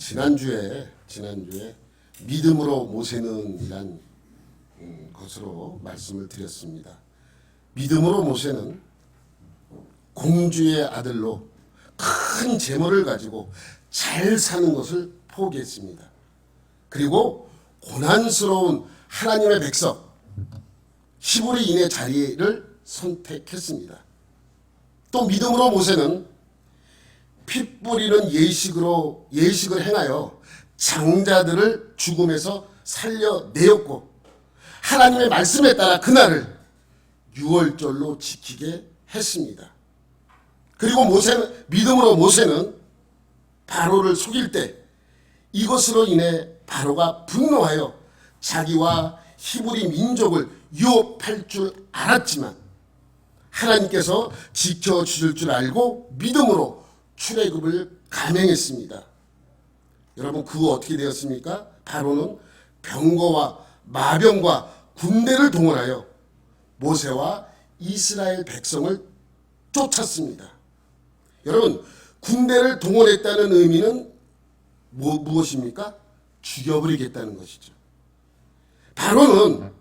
지난주에 믿음으로 모세는이란 것으로 말씀을 드렸습니다. 믿음으로 모세는 공주의 아들로 큰 재물을 가지고 잘 사는 것을 포기했습니다. 그리고 고난스러운 하나님의 백성 히브리인의 자리를 선택했습니다. 또 믿음으로 모세는 피 뿌리는 예식을 행하여 장자들을 죽음에서 살려내었고 하나님의 말씀에 따라 그날을 유월절로 지키게 했습니다. 그리고 믿음으로 모세는 바로를 속일 때 이것으로 인해 바로가 분노하여 자기와 히브리 민족을 유업할 줄 알았지만 하나님께서 지켜주실 줄 알고 믿음으로 출애굽을 감행했습니다. 여러분 그거 어떻게 되었습니까? 바로는 병거와 마병과 군대를 동원하여 모세와 이스라엘 백성을 쫓았습니다. 여러분 군대를 동원했다는 의미는 무엇입니까? 죽여버리겠다는 것이죠. 바로는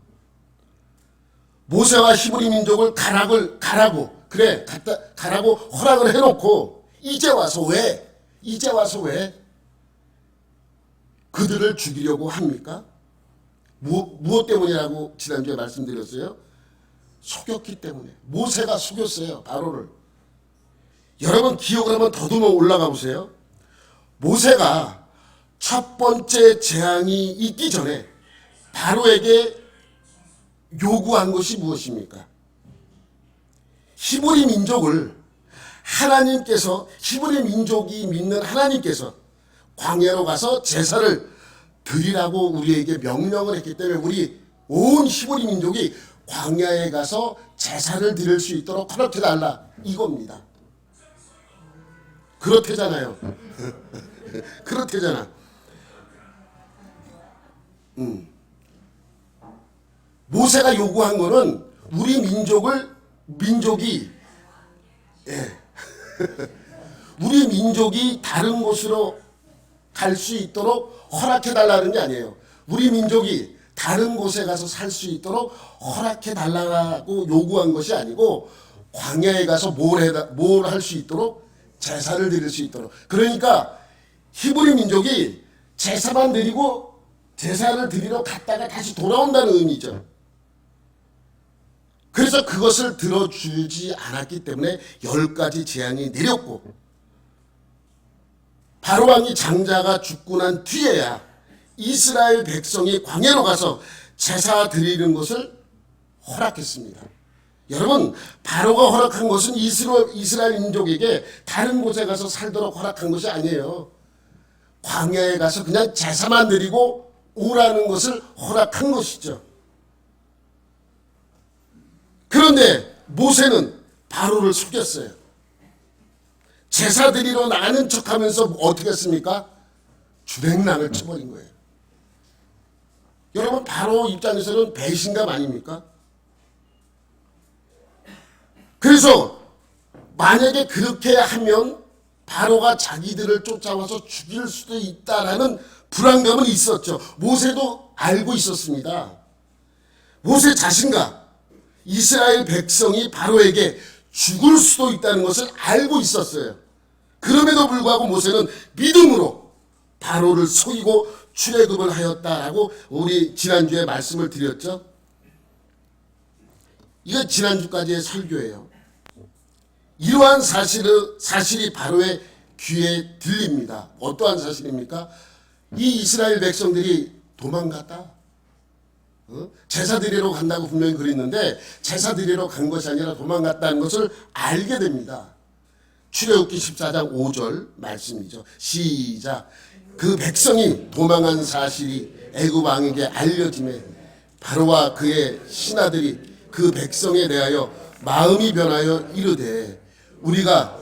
모세와 히브리 민족을 가라고 허락을 해놓고 이제 와서 왜 그들을 죽이려고 합니까? 무엇 때문이라고 지난주에 말씀드렸어요? 속였기 때문에. 모세가 속였어요, 바로를. 여러분 기억을 한번 더듬어 올라가 보세요. 모세가 첫 번째 재앙이 있기 전에 바로에게 요구한 것이 무엇입니까? 히브리 민족이 믿는 하나님께서 광야로 가서 제사를 드리라고 우리에게 명령을 했기 때문에 우리 온 히브리 민족이 광야에 가서 제사를 드릴 수 있도록 허락해달라 이겁니다. 그렇대잖아요. 그렇대잖아. 모세가 요구한 거는 우리 우리 민족이 다른 곳으로 갈 수 있도록 허락해달라는 게 아니에요. 우리 민족이 다른 곳에 가서 살 수 있도록 허락해달라고 요구한 것이 아니고 광야에 가서 뭘 할 수 있도록 제사를 드릴 수 있도록. 그러니까 히브리 민족이 제사만 드리고 제사를 드리러 갔다가 다시 돌아온다는 의미죠. 그래서 그것을 들어주지 않았기 때문에 10가지 재앙이 내렸고 바로 왕이 장자가 죽고 난 뒤에야 이스라엘 백성이 광야로 가서 제사 드리는 것을 허락했습니다. 여러분 바로가 허락한 것은 이스라엘 민족에게 다른 곳에 가서 살도록 허락한 것이 아니에요. 광야에 가서 그냥 제사만 드리고 오라는 것을 허락한 것이죠. 그런데 모세는 바로를 속였어요. 제사 드리러 나는 척하면서 어떻게 했습니까? 주랭랑을 쳐버린 거예요. 여러분 바로 입장에서는 배신감 아닙니까? 그래서 만약에 그렇게 하면 바로가 자기들을 쫓아와서 죽일 수도 있다라는 불안감은 있었죠. 모세도 알고 있었습니다. 모세 자신과 이스라엘 백성이 바로에게 죽을 수도 있다는 것을 알고 있었어요. 그럼에도 불구하고 모세는 믿음으로 바로를 속이고 출애굽을 하였다라고 우리 지난주에 말씀을 드렸죠. 이거 지난주까지의 설교예요. 이러한 사실이 바로의 귀에 들립니다. 어떠한 사실입니까? 이 이스라엘 백성들이 도망갔다. 제사 드리러 간다고 분명히 그랬는데 제사 드리러 간 것이 아니라 도망갔다는 것을 알게 됩니다. 출애굽기 14장 5절 말씀이죠. 시작. 그 백성이 도망한 사실이 애굽 왕에게 알려지매 바로와 그의 신하들이 그 백성에 대하여 마음이 변하여 이르되 우리가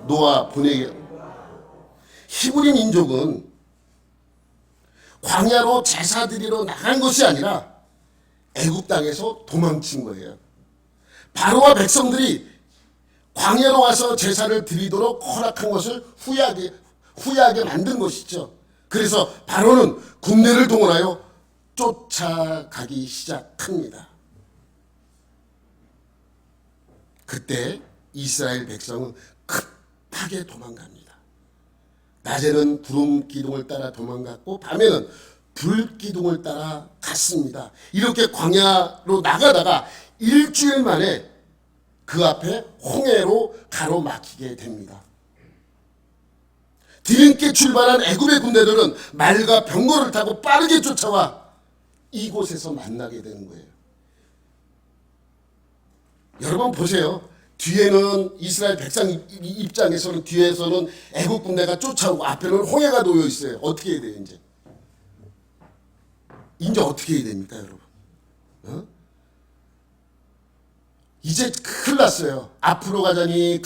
놓아 보내게. 히브리 민족은 광야로 제사 드리러 나간 것이 아니라 애굽 땅에서 도망친 거예요. 바로와 백성들이 광야로 와서 제사를 드리도록 허락한 것을 후회하게 만든 것이죠. 그래서 바로는 군대를 동원하여 쫓아가기 시작합니다. 그때 이스라엘 백성은 급하게 도망갑니다. 낮에는 구름 기둥을 따라 도망갔고 밤에는 불 기둥을 따라 갔습니다. 이렇게 광야로 나가다가 일주일 만에 그 앞에 홍해로 가로막히게 됩니다. 뒤늦게 출발한 애굽의 군대들은 말과 병거를 타고 빠르게 쫓아와 이곳에서 만나게 되는 거예요. 여러분 보세요. 뒤에는 이스라엘 백성 입장에서는 뒤에서는 애굽 군대가 쫓아오고 앞에는 홍해가 놓여 있어요. 어떻게 해야 돼요 이제? 이제 어떻게 해야 됩니까 여러분? 이제 큰일 났어요. 앞으로 가자니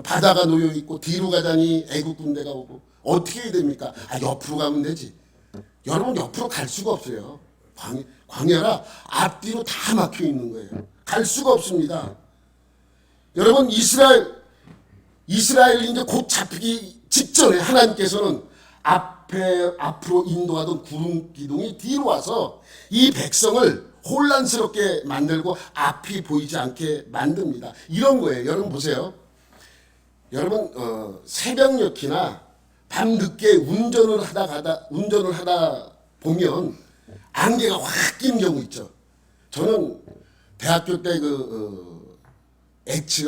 바다가 놓여 있고 뒤로 가자니 애굽 군대가 오고 어떻게 해야 됩니까? 옆으로 가면 되지. 여러분 옆으로 갈 수가 없어요. 광야라 앞뒤로 다 막혀 있는 거예요. 갈 수가 없습니다. 여러분 이스라엘이 이제 곧 잡히기 직전에 하나님께서는 앞으로 인도하던 구름 기둥이 뒤로 와서 이 백성을 혼란스럽게 만들고 앞이 보이지 않게 만듭니다. 이런 거예요. 여러분 보세요. 여러분 새벽녘이나 밤늦게 운전을 하다 보면 안개가 확 낀 경우 있죠. 저는 대학교 때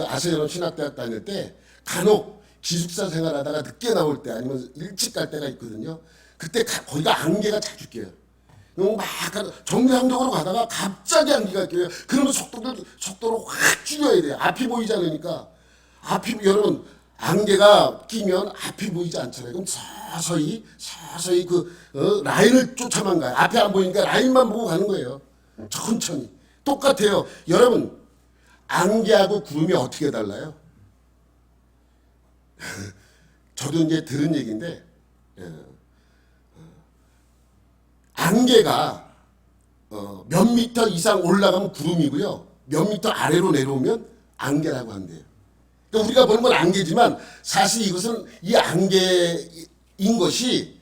아세아론 신학대학 다닐 때 간혹 기숙사 생활하다가 늦게 나올 때 아니면 일찍 갈 때가 있거든요. 그때 거기가 안개가 자주 껴요. 막 정상적으로 가다가 갑자기 안개가 껴요. 그러면 속도를 확 줄여야 돼요. 앞이 보이지 않으니까. 여러분 안개가 끼면 앞이 보이지 않잖아요. 그럼 서서히 라인을 쫓아만 가요. 앞이 안 보이니까 라인만 보고 가는 거예요. 천천히. 똑같아요. 여러분 안개하고 구름이 어떻게 달라요? 저도 이제 들은 얘기인데 안개가 몇 미터 이상 올라가면 구름이고요. 몇 미터 아래로 내려오면 안개라고 한대요. 그러니까 우리가 보는 건 안개지만 사실 이것은 이 안개인 것이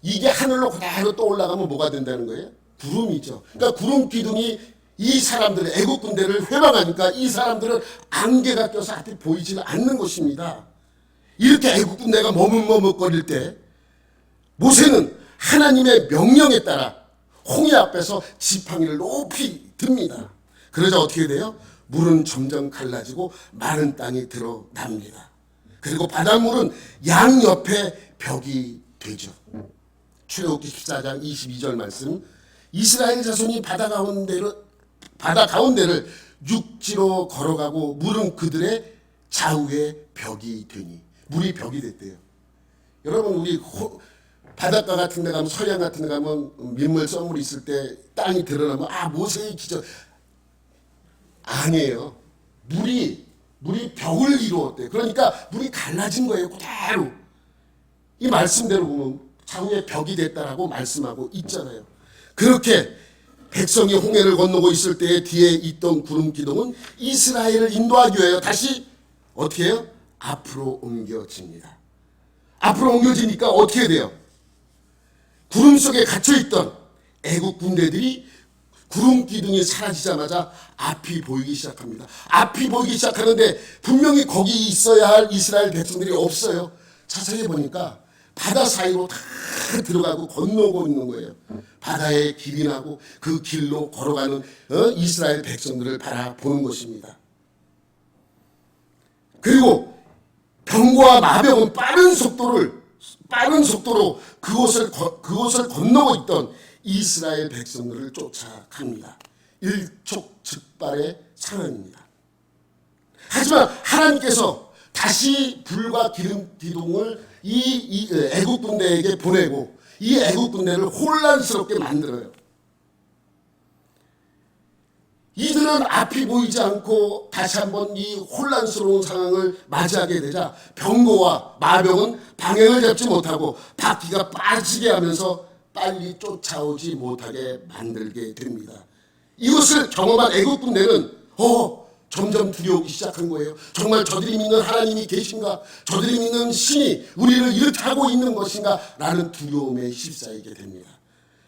이게 하늘로 그대로 또 올라가면 뭐가 된다는 거예요? 구름이죠. 그러니까 구름 기둥이 이 사람들의 애국 군대를 회방하니까 이 사람들은 안개가 껴서 앞이 보이지는 않는 것입니다. 이렇게 애국 군대가 머뭇머뭇거릴 때 모세는 하나님의 명령에 따라 홍해 앞에서 지팡이를 높이 듭니다. 그러자 어떻게 돼요? 물은 점점 갈라지고 마른 땅이 드러납니다. 그리고 바닷물은 양옆에 벽이 되죠. 출애굽기 14장 22절 말씀, 이스라엘 자손이 바다 가운데를 육지로 걸어가고 물은 그들의 좌우에 벽이 되니, 물이 벽이 됐대요. 여러분 우리 바닷가 같은 데 가면, 서해안 같은 데 가면 민물 썰물이 있을 때 땅이 드러나면 모세의 기적. 아니에요. 물이 벽을 이루었대요. 그러니까 물이 갈라진 거예요. 그대로. 이 말씀대로 보면 좌우에 벽이 됐다라고 말씀하고 있잖아요. 그렇게 백성이 홍해를 건너고 있을 때 뒤에 있던 구름 기둥은 이스라엘을 인도하기 위하여 다시 어떻게 해요? 앞으로 옮겨집니다. 앞으로 옮겨지니까 어떻게 돼요? 구름 속에 갇혀있던 애국 군대들이 구름 기둥이 사라지자마자 앞이 보이기 시작합니다. 앞이 보이기 시작하는데 분명히 거기 있어야 할 이스라엘 백성들이 없어요. 자세히 보니까 바다 사이로 다 들어가고 건너고 있는 거예요. 바다에 길이 나고 그 길로 걸어가는 이스라엘 백성들을 바라보는 것입니다. 그리고 병과 마병은 빠른 속도로 그곳을 건너고 있던 이스라엘 백성들을 쫓아갑니다. 일촉즉발의 상황입니다. 하지만 하나님께서 다시 불과 기름 기둥을 이 애국 군대에게 보내고 이 애국 군대를 혼란스럽게 만들어요. 이들은 앞이 보이지 않고 다시 한번 이 혼란스러운 상황을 맞이하게 되자 병거와 마병은 방향을 잡지 못하고 바퀴가 빠지게 하면서 빨리 쫓아오지 못하게 만들게 됩니다. 이것을 경험한 애국 군대는 점점 두려우기 시작한 거예요. 정말 저들이 믿는 하나님이 계신가? 저들이 믿는 신이 우리를 이렇게 하고 있는 것인가? 라는 두려움에 휩싸이게 됩니다.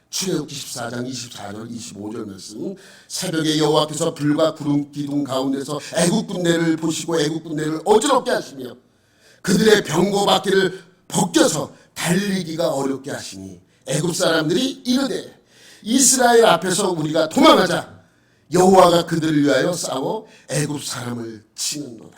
출애굽기 14장 24절 25절 말씀, 새벽에 여호와께서 불과 구름 기둥 가운데서 애굽 군대를 보시고 애굽 군대를 어지럽게 하시며 그들의 병거바퀴를 벗겨서 달리기가 어렵게 하시니 애굽 사람들이 이르되 이스라엘 앞에서 우리가 도망하자. 여호와가 그들을 위하여 싸워 애굽 사람을 치는도다.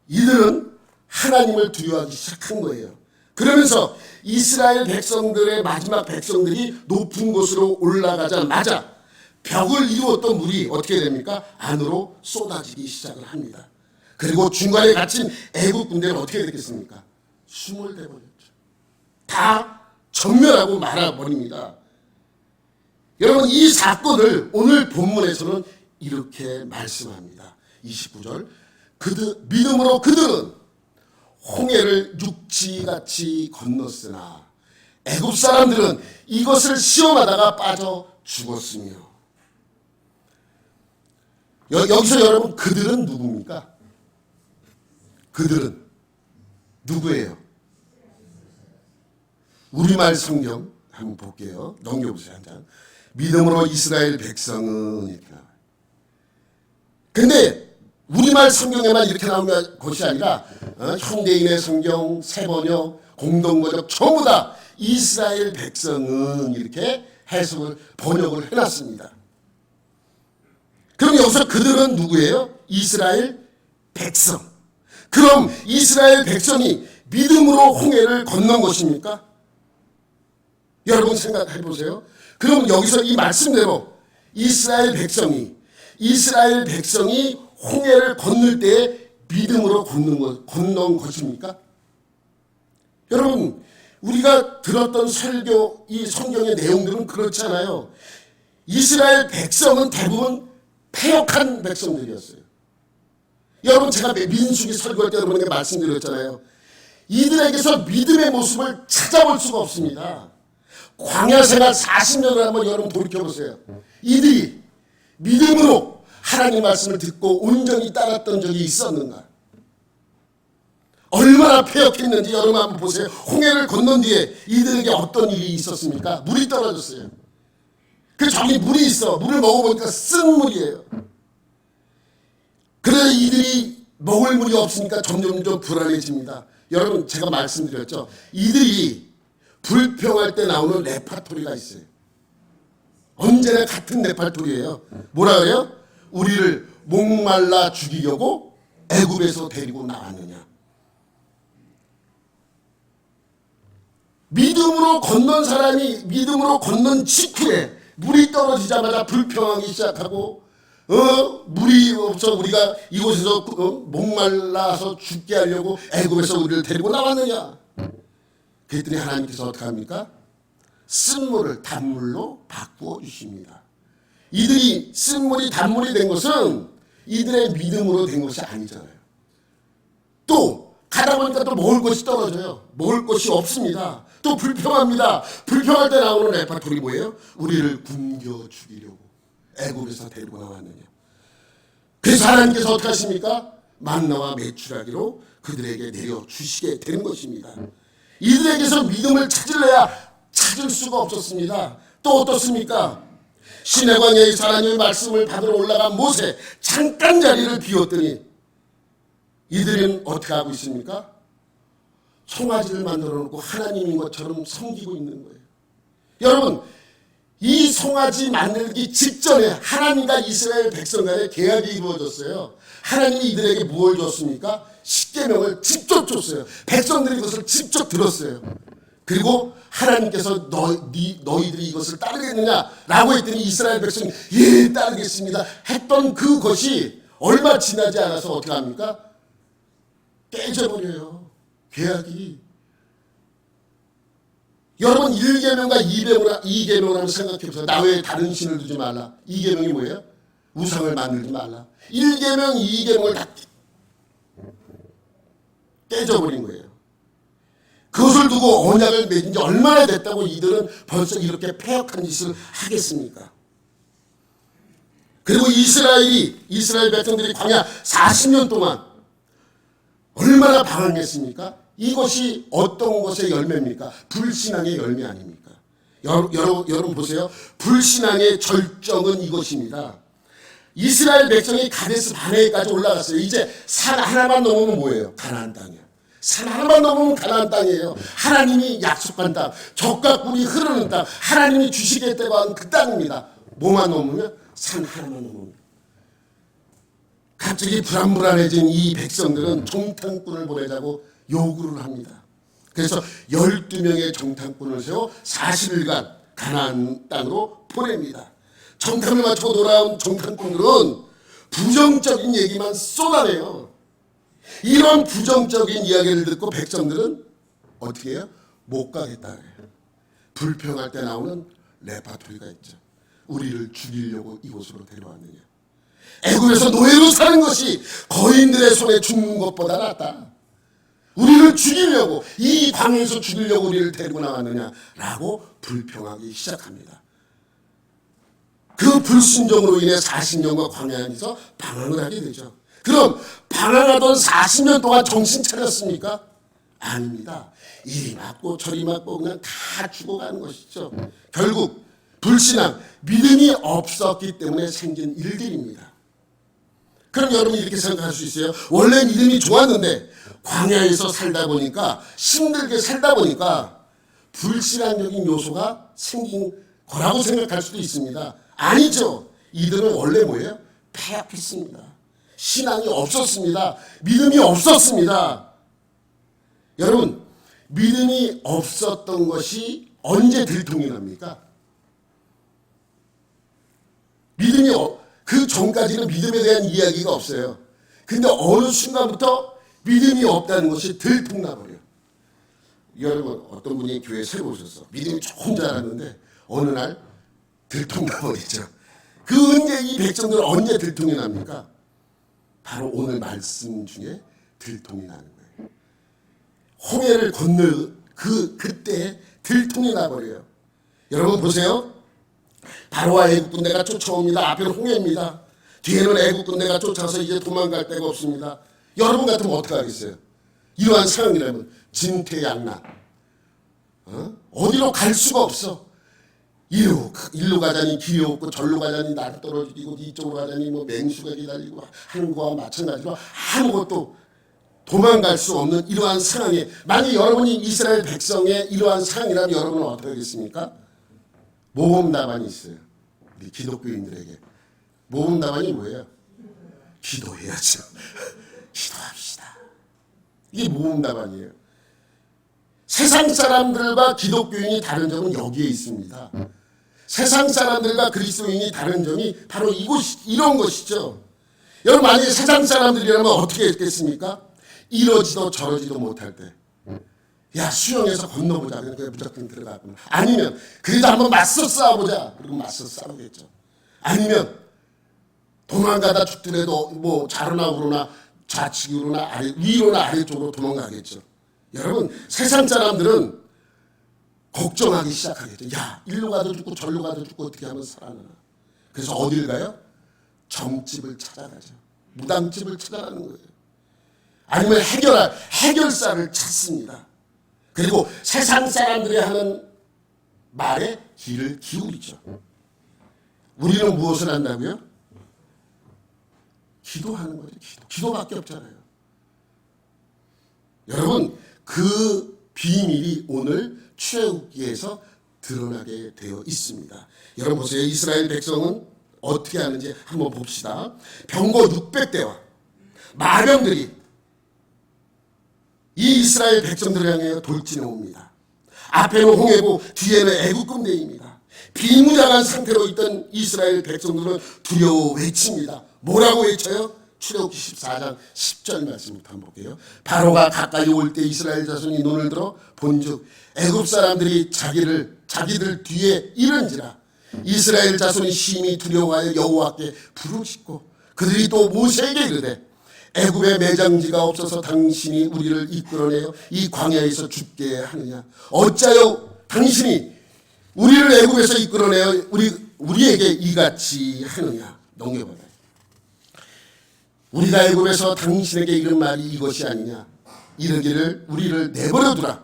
이들은 하나님을 두려워하기 시작한 거예요. 그러면서 이스라엘 백성들의 마지막 백성들이 높은 곳으로 올라가자마자 벽을 이루었던 물이 어떻게 됩니까? 안으로 쏟아지기 시작을 합니다. 그리고 중간에 갇힌 애굽 군대는 어떻게 됐겠습니까? 숨을 대버렸죠. 다 전멸하고 말아버립니다. 여러분, 이 사건을 오늘 본문에서는 이렇게 말씀합니다. 29절, 믿음으로 그들은 홍해를 육지같이 건넜으나 애굽 사람들은 이것을 시험하다가 빠져 죽었으며. 여기서 여러분, 그들은 누굽니까? 그들은 누구예요? 우리말 성경 한번 볼게요. 넘겨보세요. 한 장. 믿음으로 이스라엘 백성은 이렇게 나와요. 근데 우리말 성경에만 이렇게 나오는 것이 아니라 현대인의 성경, 새번역, 공동번역 전부 다 이스라엘 백성은 이렇게 해석을 번역을 해놨습니다. 그럼 여기서 그들은 누구예요? 이스라엘 백성. 그럼 이스라엘 백성이 믿음으로 홍해를 건넌 것입니까? 여러분 생각해 보세요. 그럼 여기서 이 말씀대로 이스라엘 백성이 홍해를 건널 때 믿음으로 건넌 것입니까? 여러분, 우리가 들었던 설교, 이 성경의 내용들은 그렇지 않아요. 이스라엘 백성은 대부분 패역한 백성들이었어요. 여러분, 제가 민수기 설교할 때 여러분에게 말씀드렸잖아요. 이들에게서 믿음의 모습을 찾아볼 수가 없습니다. 광야 생활 40년을 한번 여러분 돌이켜보세요. 이들이 믿음으로 하나님 말씀을 듣고 온전히 따랐던 적이 있었는가? 얼마나 패역했는지 여러분 한번 보세요. 홍해를 건넌 뒤에 이들에게 어떤 일이 있었습니까? 물이 떨어졌어요. 그 저기 물이 있어. 물을 먹어보니까 쓴 물이에요. 그래서 이들이 먹을 물이 없으니까 점점 불안해집니다. 여러분, 제가 말씀드렸죠. 이들이 불평할 때 나오는 레파토리가 있어요. 언제나 같은 레파토리예요. 뭐라 그래요? 우리를 목말라 죽이려고 애굽에서 데리고 나왔느냐. 믿음으로 건넌 사람이 믿음으로 건넌 직후에 물이 떨어지자마자 불평하기 시작하고 물이 없어 우리가 이곳에서 목말라서 죽게 하려고 애굽에서 우리를 데리고 나왔느냐. 그랬더니 하나님께서 어떻게 합니까? 쓴물을 단물로 바꾸어 주십니다. 이들이 쓴물이 단물이 된 것은 이들의 믿음으로 된 것이 아니잖아요. 또 가다 보니까 또 먹을 것이 떨어져요. 먹을 것이 없습니다. 또 불평합니다. 불평할 때 나오는 레파토리 뭐예요? 우리를 굶겨 죽이려고 애굽에서 데리고 나왔느냐. 그래서 하나님께서 어떻게 하십니까? 만나와 메추라기로 그들에게 내려주시게 되는 것입니다. 이들에게서 믿음을 찾으려야 찾을 수가 없었습니다. 또 어떻습니까? 시내 광야에서 하나님의 말씀을 받으러 올라간 모세, 잠깐 자리를 비웠더니 이들은 어떻게 하고 있습니까? 송아지를 만들어 놓고 하나님인 것처럼 섬기고 있는 거예요. 여러분, 이 송아지 만들기 직전에 하나님과 이스라엘 백성 간에 계약이 이루어졌어요. 하나님이 이들에게 무엇을 줬습니까? 십계명을 직접 줬어요. 백성들이 그것을 직접 들었어요. 그리고 하나님께서 너희들이 이것을 따르겠느냐라고 했더니 이스라엘 백성이 예 따르겠습니다 했던 그것이 얼마 지나지 않아서 어떻게 합니까? 깨져버려요. 계약이. 여러분 1계명과 2계명을 한번 생각해보세요. 나 외에 다른 신을 두지 말라. 2계명이 뭐예요? 우상을 만들지 말라. 1계명, 2계명을 다 깨져버린 거예요. 그것을 두고 언약을 맺은 지 얼마나 됐다고 이들은 벌써 이렇게 패역한 짓을 하겠습니까? 그리고 이스라엘 백성들이 광야 40년 동안 얼마나 방황했습니까? 이것이 어떤 것의 열매입니까? 불신앙의 열매 아닙니까? 여러분 보세요. 불신앙의 절정은 이것입니다. 이스라엘 백성이 가데스 바네까지 올라갔어요. 이제 산 하나만 넘으면 뭐예요? 가나안 땅이에요. 산 하나만 넘으면 가나안 땅이에요. 하나님이 약속한 땅, 젖과 꿀이 흐르는 땅, 하나님이 주시겠다고 한 그 땅입니다. 뭐만 넘으면? 산 하나만 넘으면. 갑자기 불안불안해진 이 백성들은 정탐꾼을 보내자고 요구를 합니다. 그래서 12명의 정탐꾼을 세워 40일간 가나안 땅으로 보냅니다. 정탐을 마치고 돌아온 정탐꾼들은 부정적인 얘기만 쏟아내요. 이런 부정적인 이야기를 듣고 백성들은 어떻게 해요? 못 가겠다 그래요. 불평할 때 나오는 레파토리가 있죠. 우리를 죽이려고 이곳으로 데려왔느냐. 애굽에서 노예로 사는 것이 거인들의 손에 죽는 것보다 낫다. 우리를 죽이려고, 이 광야에서 죽이려고 우리를 데리고 나왔느냐라고 불평하기 시작합니다. 그 불순종으로 인해 40년간 광야에서 방황을 하게 되죠. 그럼 방황하던 40년 동안 정신 차렸습니까? 아닙니다. 이리 맞고 저리 맞고 그냥 다 죽어가는 것이죠. 결국 불신앙, 믿음이 없었기 때문에 생긴 일들입니다. 그럼 여러분이 이렇게 생각할 수 있어요. 원래 믿음이 좋았는데 광야에서 살다 보니까, 힘들게 살다 보니까 불신앙적인 요소가 생긴 거라고 생각할 수도 있습니다. 아니죠. 이들은 원래 뭐예요? 폐역했습니다. 신앙이 없었습니다. 믿음이 없었습니다. 여러분, 믿음이 없었던 것이 언제 들통이 납니까? 그 전까지는 믿음에 대한 이야기가 없어요. 근데 어느 순간부터 믿음이 없다는 것이 들통나버려요. 여러분, 어떤 분이 교회에 새로 오셨어. 믿음이 조금 자랐는데 어느 날 들통나버리죠. 그 언제 이 백성들은 언제 들통이 납니까? 바로 오늘 말씀 중에 들통이 나는 거예요. 홍해를 건너 그때 들통이 나버려요. 여러분 보세요. 바로와 애국 군대가 쫓아옵니다. 앞에는 홍해입니다. 뒤에는 애국 군대가 쫓아서 이제 도망갈 데가 없습니다. 여러분 같으면 어떻게 하겠어요? 이러한 상황이라면 진퇴양난. 어디로 갈 수가 없어. 일로 가자니 길이 없고 절로 가자니 날이 떨어지고 이쪽으로 가자니 뭐 맹수가 기다리고 하는 거와 마찬가지로 아무것도 도망갈 수 없는 이러한 상황에, 만약 여러분이 이스라엘 백성의 이러한 상황이라면 여러분은 어떻게 하겠습니까? 모범 답안이 있어요. 우리 기독교인들에게 모범 답안이 뭐예요? 기도해야죠. 기도합시다. 이게 모범 답안이에요. 세상 사람들과 기독교인이 다른 점은 여기에 있습니다. 세상 사람들과 그리스도인이 다른 점이 바로 이런 것이죠. 여러분, 만약에 세상 사람들이라면 어떻게 했겠습니까? 이러지도 저러지도 못할 때, 야, 수영해서 건너보자. 그러니까 무조건 들어가고. 아니면 그래도 한번 맞서 싸워보자. 그리고 맞서 싸우겠죠. 아니면 도망가다 죽더라도 뭐 좌로나 우로나 좌측으로나 위로나 아래쪽으로 도망가겠죠. 여러분, 세상 사람들은 걱정하기 시작하겠죠. 야, 일로 가도 죽고 절로 가도 죽고 어떻게 하면 살아나나. 그래서 어딜 가요? 점집을 찾아가죠. 무당집을 찾아가는 거예요. 아니면 해결사를 찾습니다. 그리고 세상 사람들이 하는 말에 귀를 기울이죠. 우리는 무엇을 한다고요? 기도하는 거죠. 기도밖에 없잖아요. 여러분, 그 비밀이 오늘 출애굽기에서 드러나게 되어 있습니다. 여러분 보세요. 이스라엘 백성은 어떻게 하는지 한번 봅시다. 병거 600대와 마병들이 이 이스라엘 백성들을 향해 돌진해 옵니다. 앞에는 홍해고 뒤에는 애국 군대입니다. 비무장한 상태로 있던 이스라엘 백성들은 두려워 외칩니다. 뭐라고 외쳐요? 출애굽기 14장 10절 말씀부터 한번 볼게요. 바로가 가까이 올 때 이스라엘 자손이 눈을 들어 본즉 애굽 사람들이 자기들 뒤에 이른지라. 이스라엘 자손이 심히 두려워하여 여호와께 부르짖고 그들이 또 모세에게 이르되 애굽에 매장지가 없어서 당신이 우리를 이끌어내어 이 광야에서 죽게 하느냐. 어찌하여 당신이 우리를 애굽에서 이끌어내어 우리에게 이같이 하느냐. 넘겨봐요. 우리가 애굽에서 당신에게 이른 말이 이것이 아니냐. 이르기를 우리를 내버려 두라.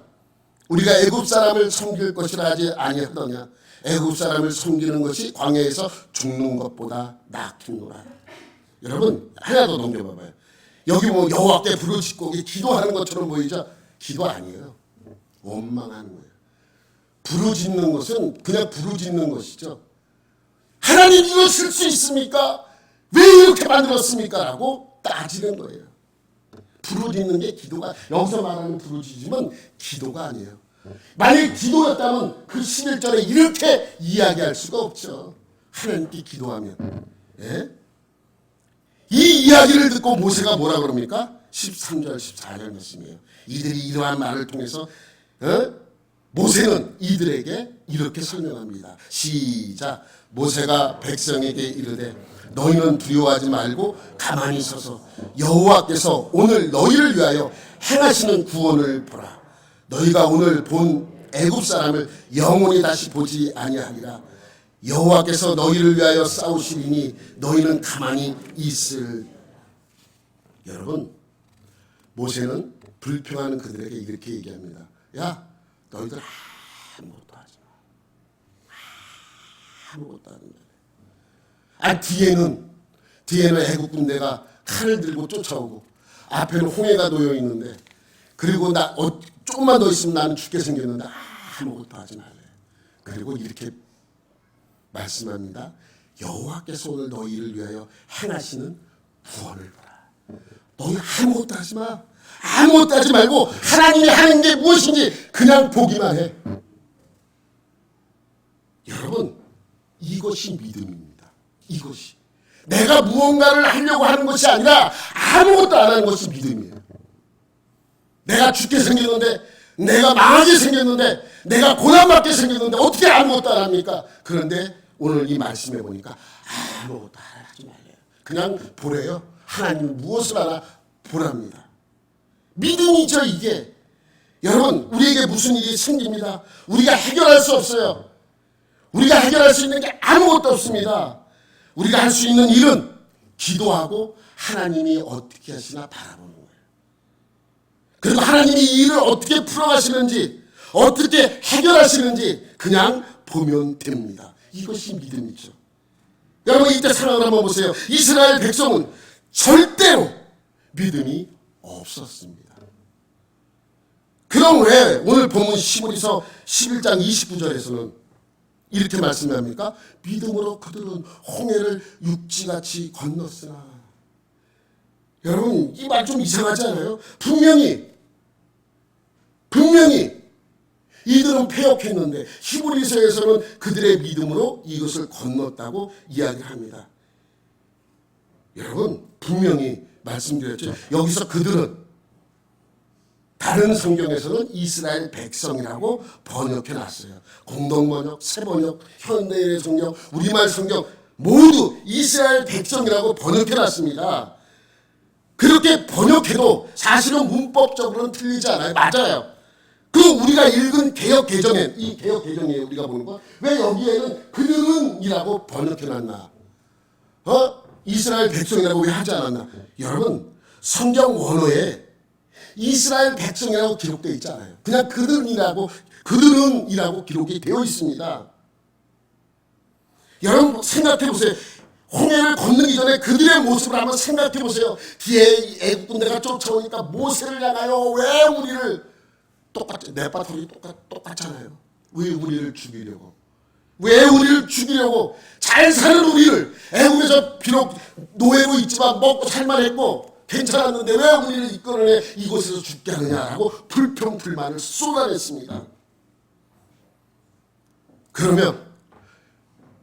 우리가 애굽 사람을 섬길 것이라 하지 아니하더냐. 애굽 사람을 섬기는 것이 광야에서 죽는 것보다 낫겠노라. 여러분 하나 더 넘겨봐봐요. 여기 뭐 여호와께 부르짖고 기도하는 것처럼 보이죠? 기도 아니에요. 원망하는 거예요. 부르짖는 것은 그냥 부르짖는 것이죠. 하나님 이거 쓸 수 있습니까? 왜 이렇게 만들었습니까? 라고 따지는 거예요. 부르짖는 게 기도가, 여기서 말하는 부르짖음은 기도가 아니에요. 만약 기도였다면 그 11절에 이렇게 이야기할 수가 없죠. 하나님께 기도하면. 예? 이 이야기를 듣고 모세가 뭐라 그럽니까? 13절 14절 말씀이에요. 이들이 이러한 말을 통해서 모세는 이들에게 이렇게 설명합니다. 시작. 모세가 백성에게 이르되 너희는 두려워하지 말고 가만히 서서 여호와께서 오늘 너희를 위하여 행하시는 구원을 보라. 너희가 오늘 본 애굽 사람을 영원히 다시 보지 아니하리라. 여호와께서 너희를 위하여 싸우시리니 너희는 가만히 있을. 여러분 모세는 불평하는 그들에게 이렇게 얘기합니다. 야 너희들 아무것도 하지 마. 아무것도 하는 거야. 뒤에는 애국 군대가 칼을 들고 쫓아오고 앞에는 홍해가 놓여 있는데 그리고 조금만 더 있으면 나는 죽게 생겼는데 아무것도 하지 말래. 그리고 이렇게 말씀합니다. 여호와께서 오늘 너희를 위하여 행하시는 구원을 보라. 너희 아무것도 하지 마. 아무것도 하지 말고 하나님이 하는 게 무엇인지 그냥 보기만 해. 여러분 이것이 믿음입니다. 이것이 내가 무언가를 하려고 하는 것이 아니라 아무것도 안 하는 것이 믿음이에요. 내가 죽게 생겼는데, 내가 망하게 생겼는데, 내가 고난받게 생겼는데 어떻게 아무것도 안 합니까? 그런데 오늘 이 말씀해 보니까 아무것도 하지 말래요. 그냥 보래요. 하나님 무엇을 하나 보랍니다. 믿음이죠 이게. 여러분 우리에게 무슨 일이 생깁니다. 우리가 해결할 수 없어요. 우리가 해결할 수 있는 게 아무것도 없습니다. 우리가 할 수 있는 일은 기도하고 하나님이 어떻게 하시나 바라보는 거예요. 그리고 하나님이 이 일을 어떻게 풀어가시는지 어떻게 해결하시는지 그냥 보면 됩니다. 이것이 믿음이죠. 여러분 이때 상황을 한번 보세요. 이스라엘 백성은 절대로 믿음이 없었습니다. 그럼 왜 오늘 본문 시므리서 11장 29절에서는 이렇게 말씀합니까? 믿음으로 그들은 홍해를 육지같이 건넜으나. 여러분 이 말 좀 이상하지 않아요? 분명히 이들은 패역했는데 히브리서에서는 그들의 믿음으로 이것을 건넜다고 이야기를 합니다. 여러분 분명히 말씀드렸죠. 여기서 그들은 다른 성경에서는 이스라엘 백성이라고 번역해 놨어요. 공동번역, 새번역, 현대인의 성경, 우리말 성경 모두 이스라엘 백성이라고 번역해 놨습니다. 그렇게 번역해도 사실은 문법적으로는 틀리지 않아요. 맞아요. 그 우리가 읽은 개역 개정에, 이 개역 개정에 우리가 보는 거, 왜 여기에는 그들은 이라고 번역해 놨나? 이스라엘 백성이라고 왜 하지 않았나? 여러분 성경 원어에 이스라엘 백성이라고 기록되어 있잖아요. 그냥 그들이라고 기록이 되어 있습니다. 여러분 생각해 보세요. 홍해를 건너기 전에 그들의 모습을 한번 생각해 보세요. 뒤에 애국 군대가 쫓아오니까 모세를 향하여 왜 우리를 똑같이 네바톨이 똑같잖아요. 왜 우리를 죽이려고? 왜 우리를 죽이려고? 잘 사는 우리를 애국에서 비록 노예로 있지만 먹고 살만했고 괜찮았는데 왜 우리를 이끌어내 이곳에서 죽게 하느냐라고 불평 불만을 쏟아냈습니다. 그러면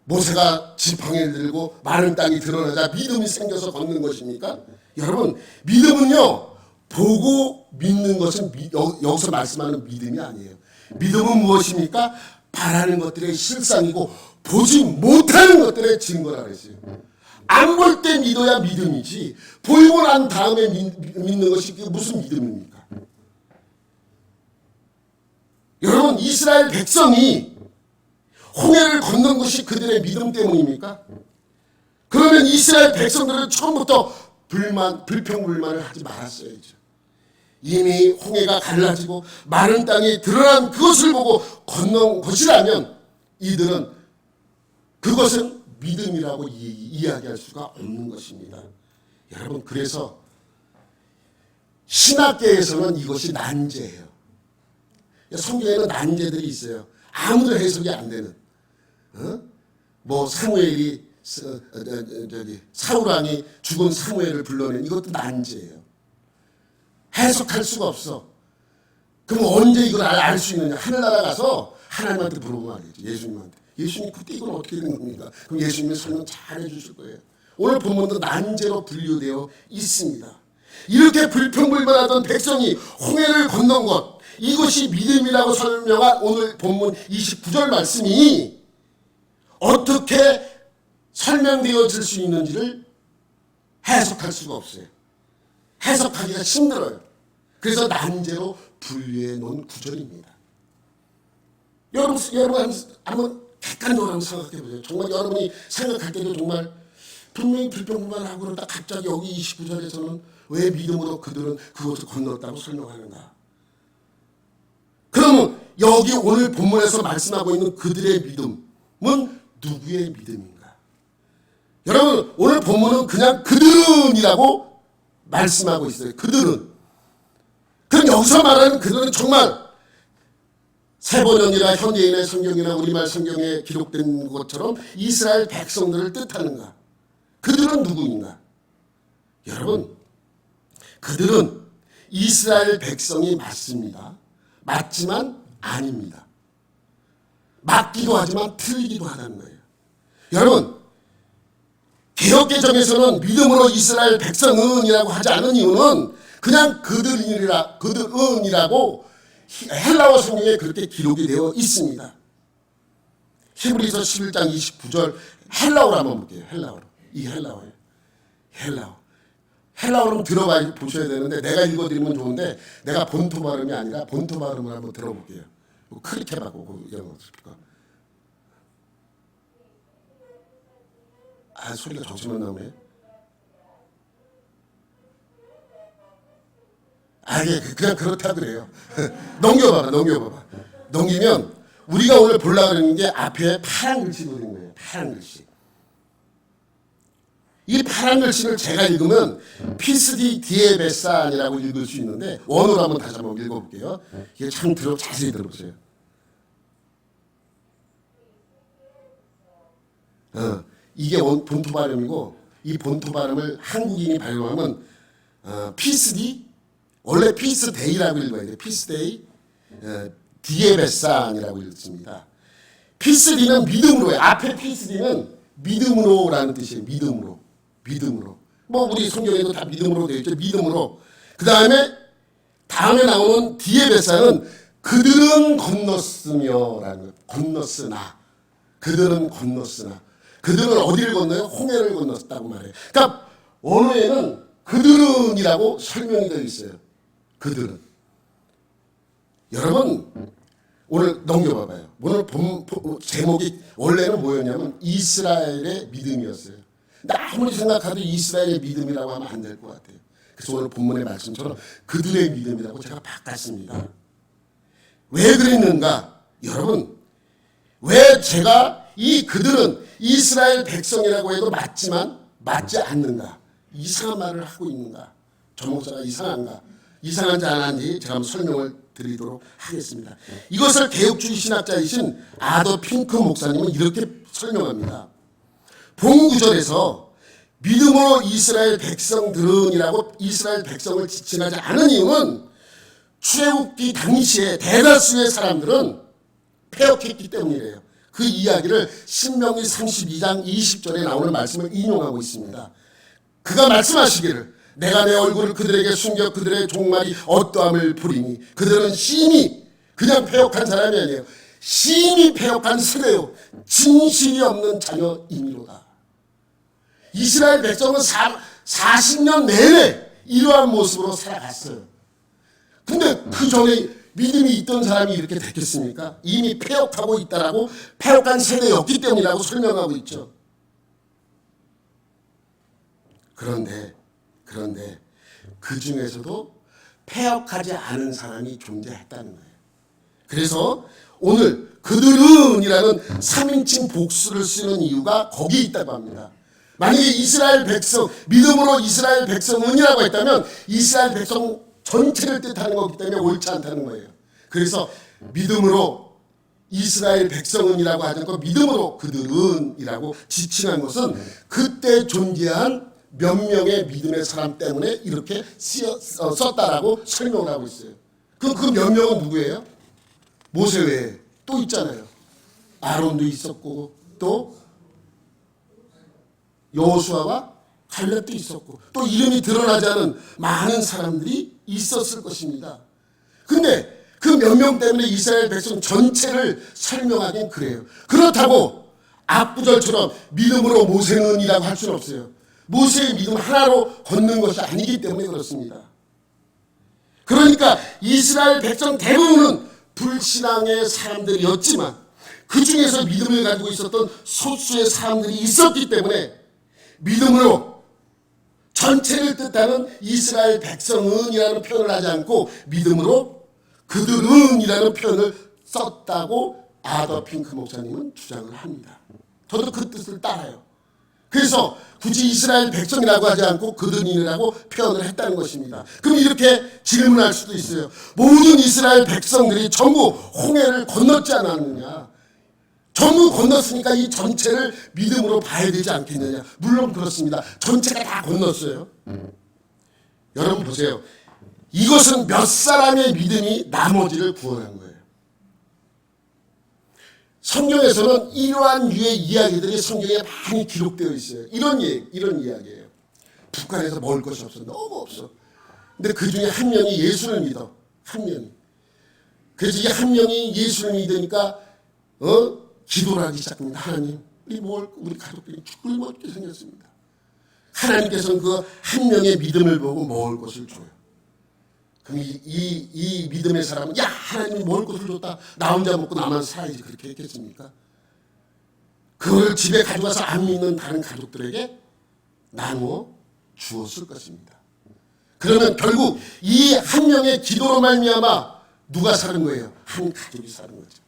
모세가 지팡이를 들고 마른 땅이 드러나자 믿음이 생겨서 걷는 것입니까? 여러분 믿음은요 보고 믿는 것은 여기서 말씀하는 믿음이 아니에요. 믿음은 무엇입니까? 바라는 것들의 실상이고 보지 못하는 것들의 증거라 그랬어요. 안 볼 때 믿어야 믿음이지 보이고 난 다음에 믿는 것이 무슨 믿음입니까? 여러분 그러면 이스라엘 백성들은 처음부터 불평불만을 하지 말았어야죠. 이미 홍해가 갈라지고 마른 땅이 드러난 그것을 보고 건넌 것이라면 이들은 그것은 믿음이라고 이야기할 수가 없는 것입니다. 여러분, 그래서 신학계에서는 이것이 난제예요. 성경에는 난제들이 있어요. 아무도 해석이 안 되는. 뭐 사무엘이 사울왕이 죽은 사무엘을 불러낸 이것도 난제예요. 해석할 수가 없어. 그럼 언제 이걸 알 수 있느냐? 하늘나라 가서 하나님한테 물어보면 알겠지. 예수님한테. 예수님, 그때 이건 어떻게 된 겁니까? 그럼 예수님이 설명 잘 해주실 거예요. 오늘 본문도 난제로 분류되어 있습니다. 이렇게 불평불만하던 백성이 홍해를 건넌 것, 이것이 믿음이라고 설명한 오늘 본문 29절 말씀이 어떻게 설명되어질 수 있는지를 해석할 수가 없어요. 해석하기가 힘들어요. 그래서 난제로 분류해 놓은 구절입니다. 여러분 한번 객관적으로 한번 생각해 보세요. 정말 여러분이 생각할 때도 정말 분명히 불평불만하고 그러다 갑자기 여기 29절에서는 왜 믿음으로 그들은 그것을 건넜다고 설명하는가? 그러면 여기 오늘 본문에서 말씀하고 있는 그들의 믿음은 누구의 믿음인가? 여러분, 오늘 본문은 그냥 그들은이라고 말씀하고 있어요. 그들은. 그럼 여기서 말하는 그들은 정말 세번역이나 현대인의 성경이나 우리말 성경에 기록된 것처럼 이스라엘 백성들을 뜻하는가? 그들은 누구인가? 여러분, 그들은 이스라엘 백성이 맞습니다. 맞지만 아닙니다. 맞기도 하지만 틀리기도 하다는 거예요. 여러분, 개역개정에서는 믿음으로 이스라엘 백성은이라고 하지 않은 이유는 그냥 그들은이라고 헬라어 성경에 그렇게 기록이 되어 있습니다. 히브리서 11장 29절 헬라어로 한번 볼게요. 헬라어로. 이 헬라어예요. 헬라어로 들어봐 보셔야 되는데 내가 읽어드리면 좋은데 내가 본토 발음이 아니라 본토 발음을 한번 들어볼게요. 크리케라고 이런 거. 소리가 정신만 나오네. 이게 그냥 그렇다 그래요. 넘겨봐봐. 넘기면 우리가 오늘 보려고 하는 게 앞에 파란 글씨로 된 거예요. 파란 글씨. 이 파란 글씨를 제가 읽으면 피스디 디에베산이라고 읽을 수 있는데 원어로 한번 다시 한번 읽어볼게요. 이게 참 자세히 들어보세요. 이게 본토 발음이고 이 본토 발음을 한국인이 발음하면 피스디, 원래 피스데이라고 읽어야 돼요. 피스데이, 디에베산이라고 읽습니다. 피스디는 믿음으로예요. 앞에 피스디는 믿음으로라는 뜻이에요. 믿음으로. 뭐 우리 성경에도 다 믿음으로 되어 있죠. 믿음으로. 그 다음에 나오는 디에베산은 그들은 건넜으며라는 거예요. 건넜으나. 그들은 건넜으나. 그들은 어디를 건너요? 홍해를 건넜다고 말해요. 그러니까 원어에는 그들은이라고 설명이 되어 있어요. 그들은. 여러분, 오늘 넘겨봐봐요. 오늘 제목이 원래는 뭐였냐면 이스라엘의 믿음이었어요. 근데 아무리 생각해도 이스라엘의 믿음이라고 하면 안 될 것 같아요. 그래서 오늘 본문의 말씀처럼 그들의 믿음이라고 제가 바꿨습니다. 왜 그랬는가? 여러분, 왜 제가 이 그들은 이스라엘 백성이라고 해도 맞지만 맞지 않는가? 이상한 말을 하고 있는가? 저 목사가 이상한가? 이상한지 안 한지 제가 한번 설명을 드리도록 하겠습니다. 이것을 개혁주의 신학자이신 아더 핑크 목사님은 이렇게 설명합니다. 본 구절에서 믿음으로 이스라엘 백성들은이라고 이스라엘 백성을 지칭하지 않은 이유는 출애굽기 당시에 대다수의 사람들은 패역했기 때문이래요. 그 이야기를 신명기 32장 20절에 나오는 말씀을 인용하고 있습니다. 그가 말씀하시기를 내가 내 얼굴을 그들에게 숨겨 그들의 종말이 어떠함을 보리니 그들은 심히 그냥 패역한 사람이 아니에요. 심히 패역한 세대요 진실이 없는 자녀이미로다. 이스라엘 백성은 40년 내내 이러한 모습으로 살아갔어요. 근데 그 전에 믿음이 있던 사람이 이렇게 됐겠습니까? 이미 패역하고 있다라고 패역한 세대였기 때문이라고 설명하고 있죠. 그런데 그 중에서도 패역하지 않은 사람이 존재했다는 거예요. 그래서 오늘 그들은이라는 3인칭 복수를 쓰는 이유가 거기에 있다고 합니다. 만약에 이스라엘 백성, 믿음으로 이스라엘 백성은이라고 했다면 이스라엘 백성 전체를 뜻하는 거기 때문에 옳지 않다는 거예요. 그래서 믿음으로 이스라엘 백성은이라고 하지 않고 믿음으로 그들은이라고 지칭한 것은 그때 존재한 몇 명의 믿음의 사람 때문에 이렇게 썼다라고 설명을 하고 있어요. 그 몇 명은 누구예요? 모세 외에 또 있잖아요. 아론도 있었고 또 여호수아와 갈렙도 있었고 또 이름이 드러나지 않은 많은 사람들이 있었을 것입니다. 근데 그 몇 명 때문에 이스라엘 백성 전체를 설명하긴 그래요. 그렇다고 앞구절처럼 믿음으로 모세는이라고 할 수는 없어요. 모세의 믿음 하나로 걷는 것이 아니기 때문에 그렇습니다. 그러니까 이스라엘 백성 대부분은 불신앙의 사람들이었지만 그 중에서 믿음을 가지고 있었던 소수의 사람들이 있었기 때문에 믿음으로 전체를 뜻하는 이스라엘 백성은이라는 표현을 하지 않고 믿음으로 그들은이라는 표현을 썼다고 아더 핑크 목사님은 주장을 합니다. 저도 그 뜻을 따라요. 그래서 굳이 이스라엘 백성이라고 하지 않고 그들이라고 표현을 했다는 것입니다. 그럼 이렇게 질문할 수도 있어요. 모든 이스라엘 백성들이 전부 홍해를 건넜지 않았느냐? 전부 건넜으니까 이 전체를 믿음으로 봐야 되지 않겠느냐? 물론 그렇습니다. 전체가 다 건넜어요. 여러분 보세요. 이것은 몇 사람의 믿음이 나머지를 구원한 거예요. 성경에서는 이러한 유의 이야기들이 성경에 많이 기록되어 있어요. 이런 이야기예요. 북한에서 먹을 것이 없어. 너무 없어. 근데 그 중에 한 명이 예수를 믿어. 한 명이. 그래서 이 한 명이 예수를 믿으니까 기도를 하기 시작합니다. 하나님, 우리 가족들이 죽을 먹게 생겼습니다. 하나님께서는 그 한 명의 믿음을 보고 먹을 것을 줘요. 그럼 이 믿음의 사람은 야 하나님이 먹을 것을 줬다. 나 혼자 먹고 나만 살아야지 그렇게 했겠습니까? 그걸 집에 가져가서 안 믿는 다른 가족들에게 나누어 주었을 것입니다. 그러면 결국 이 한 명의 기도로 말미암아 누가 사는 거예요? 한 가족이 사는 거죠.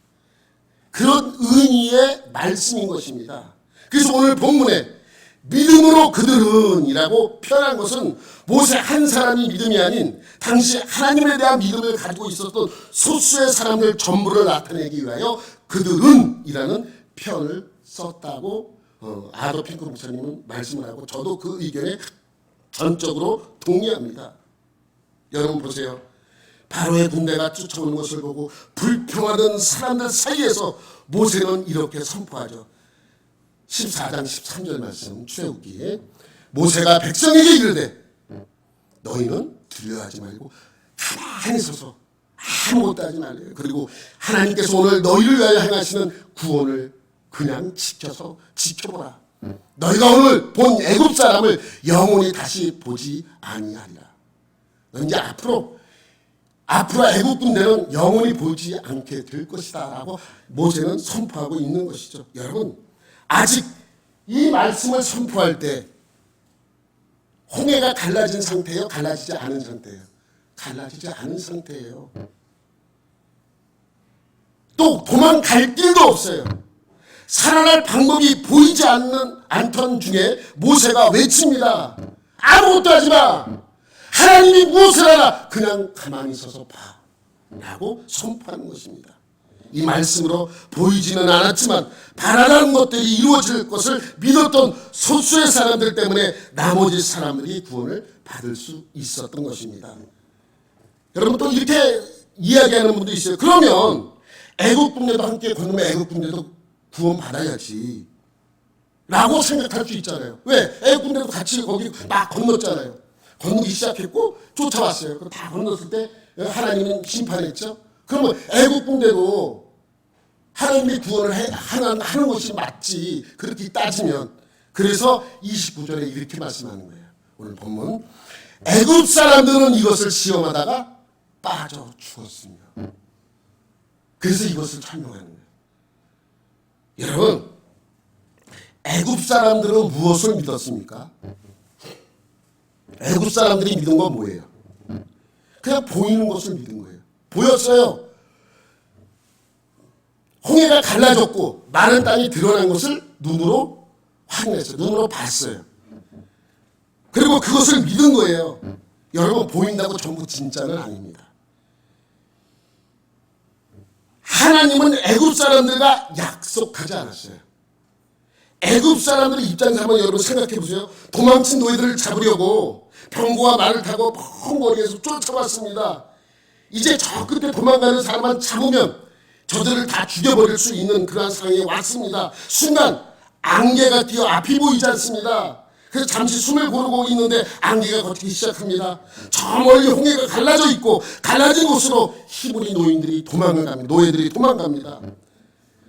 그런 의미의 말씀인 것입니다. 그래서 오늘 본문에 믿음으로 그들은이라고 표현한 것은 모세 한 사람이 믿음이 아닌 당시 하나님에 대한 믿음을 가지고 있었던 소수의 사람들 전부를 나타내기 위하여 그들은이라는 표현을 썼다고 아더 핑크 목사님은 말씀을 하고 저도 그 의견에 전적으로 동의합니다. 여러분 보세요. 바로의 군대가 쫓아오는 것을 보고 불평하던 사람들 사이에서 모세는 이렇게 선포하죠. 14장 13절 말씀 출애굽기. 모세가 백성에게 이르되 너희는 두려워하지 말고 가만히 서서 아무것도 하지 말래요. 그리고 하나님께서 오늘 너희를 위하여 행하시는 구원을 그냥 지켜보라. 너희가 오늘 본 애굽 사람을 영원히 다시 보지 아니하리라. 너 이제 앞으로 애굽 군대는 영원히 보지 않게 될 것이다 라고 모세는 선포하고 있는 것이죠. 여러분 아직 이 말씀을 선포할 때 홍해가 갈라진 상태예요? 갈라지지 않은 상태예요? 갈라지지 않은 상태예요. 또 도망갈 길도 없어요. 살아날 방법이 보이지 않던 중에 모세가 외칩니다. 아무것도 하지 마. 하나님이 무엇을 하나 그냥 가만히 서서 봐 라고 선포하는 것입니다. 이 말씀으로 보이지는 않았지만 바라는 것들이 이루어질 것을 믿었던 소수의 사람들 때문에 나머지 사람들이 구원을 받을 수 있었던 것입니다. 여러분 또 이렇게 이야기하는 분도 있어요. 그러면 애국 군대도 함께 건너면 애국 군대도 구원 받아야지 라고 생각할 수 있잖아요. 왜? 애국 군대도 같이 거기 막 건넜잖아요. 건너기 시작했고 쫓아왔어요. 그럼 다 건넜을 때 하나님은 심판했죠. 그러면 애국 군대도 하나님이 구원을 하는 것이 맞지. 그렇게 따지면. 그래서 29절에 이렇게 말씀하는 거예요. 오늘 본문. 애국 사람들은 이것을 시험하다가 빠져 죽었으며. 그래서 이것을 설명하는 거예요. 여러분, 애국 사람들은 무엇을 믿었습니까? 애굽 사람들이 믿은 건 뭐예요? 그냥 보이는 것을 믿은 거예요. 보였어요. 홍해가 갈라졌고 마른 땅이 드러난 것을 눈으로 확인했어요. 눈으로 봤어요. 그리고 그것을 믿은 거예요. 여러분, 보인다고 전부 진짜는 아닙니다. 하나님은 애굽 사람들과 약속하지 않았어요. 애굽 사람들의 입장에서 한번 여러분 생각해 보세요. 도망친 노예들을 잡으려고 병거와 말을 타고 먼 거리에서 쫓아왔습니다. 이제 저 끝에 도망가는 사람만 잡으면 저들을 다 죽여버릴 수 있는 그러한 상황이 왔습니다. 순간 안개가 뛰어 앞이 보이지 않습니다. 그래서 잠시 숨을 고르고 있는데 안개가 걷기 시작합니다. 저 멀리 홍해가 갈라져 있고 갈라진 곳으로 히브리 노인들이 도망을 갑니다. 노예들이 도망갑니다.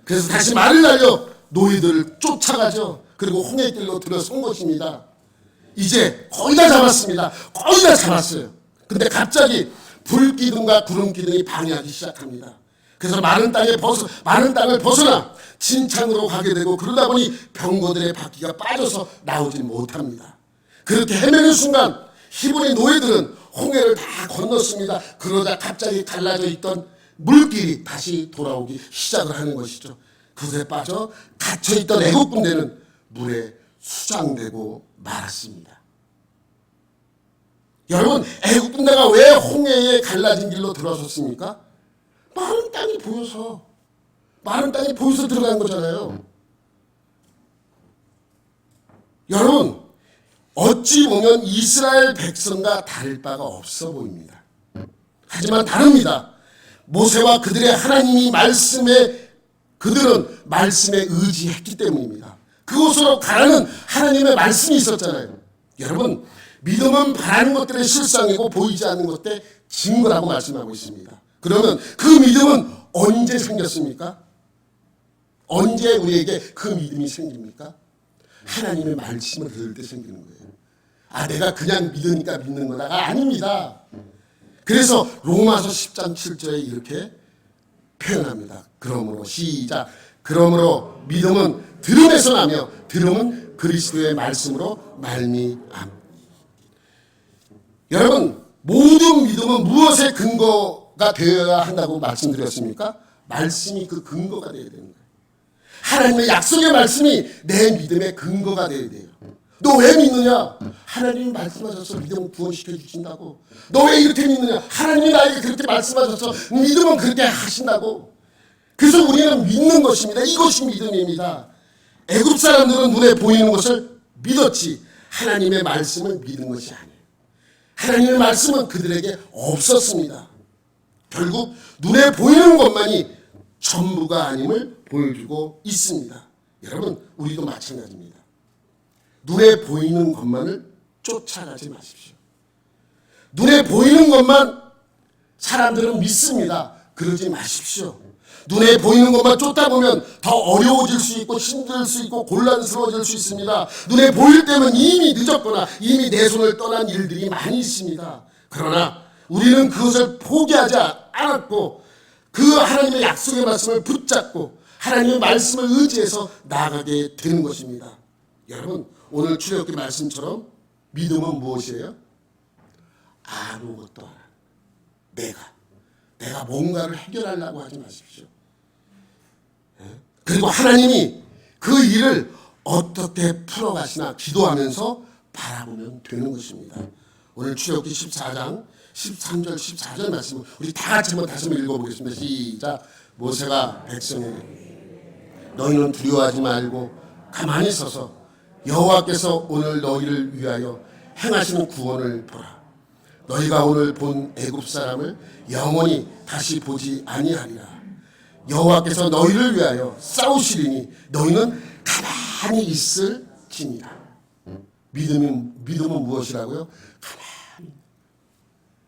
그래서 다시 말을 날려 노예들을 쫓아가죠. 그리고 홍해길로 들어선 것입니다. 이제 거의 다 잡았습니다. 거의 다 잡았어요. 근데 갑자기 불기둥과 구름기둥이 방해하기 시작합니다. 그래서 마른 땅을 벗어나 진창으로 가게 되고 그러다 보니 병거들의 바퀴가 빠져서 나오지 못합니다. 그렇게 헤매는 순간 히브리 노예들은 홍해를 다 건넜습니다. 그러다 갑자기 갈라져 있던 물길이 다시 돌아오기 시작을 하는 것이죠. 그것에 빠져 갇혀있던 애국 군대는 물에 수장되고 말았습니다. 여러분, 애국 군대가 왜 홍해에 갈라진 길로 들어섰습니까? 마른 땅이 보여서 들어간 거잖아요. 여러분, 어찌 보면 이스라엘 백성과 다를 바가 없어 보입니다. 하지만 다릅니다. 모세와 그들의 하나님이 그들은 말씀에 의지했기 때문입니다. 그곳으로 가라는 하나님의 말씀이 있었잖아요. 여러분, 믿음은 바라는 것들의 실상이고 보이지 않는 것들의 증거라고 말씀하고 있습니다. 그러면 그 믿음은 언제 생겼습니까? 언제 우리에게 그 믿음이 생깁니까? 하나님의 말씀을 들을 때 생기는 거예요. 내가 그냥 믿으니까 믿는 거다가 아닙니다. 그래서 로마서 10장 7절에 이렇게 표현합니다. 그러므로 시작. 그러므로 믿음은 들음에서 나며 들음은 그리스도의 말씀으로 말미암. 여러분, 모든 믿음은 무엇의 근거가 되어야 한다고 말씀드렸습니까? 말씀이 그 근거가 되어야 되는 거예요. 하나님의 약속의 말씀이 내 믿음의 근거가 되어야 돼요. 너 왜 믿느냐? 하나님이 말씀하셔서 믿음을 구원시켜 주신다고. 너 왜 이렇게 믿느냐? 하나님이 나에게 그렇게 말씀하셔서 믿음은 그렇게 하신다고. 그래서 우리는 믿는 것입니다. 이것이 믿음입니다. 애굽 사람들은 눈에 보이는 것을 믿었지 하나님의 말씀을 믿은 것이 아니에요. 하나님의 말씀은 그들에게 없었습니다. 결국 눈에 보이는 것만이 전부가 아님을 보여주고 있습니다. 여러분, 우리도 마찬가지입니다. 눈에 보이는 것만을 쫓아가지 마십시오. 눈에 보이는 것만 사람들은 믿습니다. 그러지 마십시오. 눈에 보이는 것만 쫓다 보면 더 어려워질 수 있고 힘들 수 있고 곤란스러워질 수 있습니다. 눈에 보일 때면 이미 늦었거나 이미 내 손을 떠난 일들이 많이 있습니다. 그러나 우리는 그것을 포기하지 않았고 그 하나님의 약속의 말씀을 붙잡고 하나님의 말씀을 의지해서 나아가게 되는 것입니다. 여러분, 오늘 출애굽기 말씀처럼 믿음은 무엇이에요? 아무것도 안 하는, 내가 뭔가를 해결하려고 하지 마십시오. 그리고 하나님이 그 일을 어떻게 풀어가시나 기도하면서 바라보면 되는 것입니다. 오늘 출애굽기 14장 13절 14절 말씀을 우리 다 같이 한번 다시 한번 읽어보겠습니다. 시작. 모세가 백성에게 너희는 두려워하지 말고 가만히 서서 여호와께서 오늘 너희를 위하여 행하시는 구원을 보라. 너희가 오늘 본 애굽 사람을 영원히 다시 보지 아니하리라. 여호와께서 너희를 위하여 싸우시리니 너희는 가만히 있을지니라. 믿음은 무엇이라고요? 가만히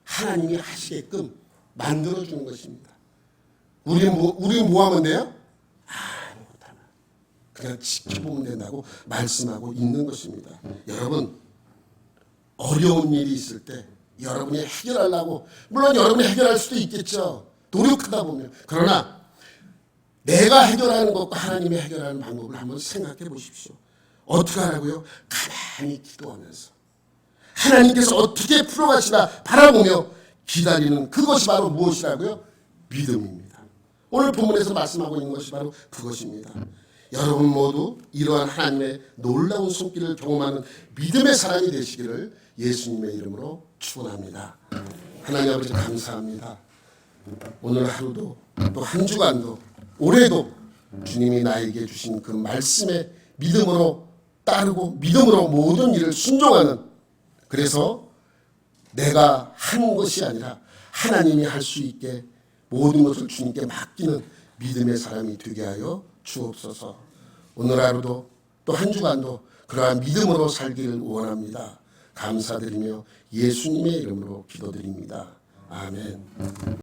하나님이 하시게끔 만들어주는 것입니다. 우리는 뭐 하면 돼요? 아무것도 안 해요. 그냥 지켜보면 된다고 말씀하고 있는 것입니다. 여러분, 어려운 일이 있을 때 여러분이 해결하려고, 물론 여러분이 해결할 수도 있겠죠. 노력하다 보면. 그러나 내가 해결하는 것과 하나님이 해결하는 방법을 한번 생각해 보십시오. 어떻게 하라고요? 가만히 기도하면서 하나님께서 어떻게 풀어가시나 바라보며 기다리는 그것이 바로 무엇이라고요? 믿음입니다. 오늘 본문에서 말씀하고 있는 것이 바로 그것입니다. 여러분 모두 이러한 하나님의 놀라운 손길을 경험하는 믿음의 사람이 되시기를 예수님의 이름으로 축원합니다. 하나님 아버지 감사합니다. 오늘 하루도 또 한 주간도 올해도 주님이 나에게 주신 그 말씀에 믿음으로 따르고 믿음으로 모든 일을 순종하는, 그래서 내가 한 것이 아니라 하나님이 할 수 있게 모든 것을 주님께 맡기는 믿음의 사람이 되게 하여 주옵소서. 오늘 하루도 또 한 주간도 그러한 믿음으로 살기를 원합니다. 감사드리며 예수님의 이름으로 기도드립니다. 아멘.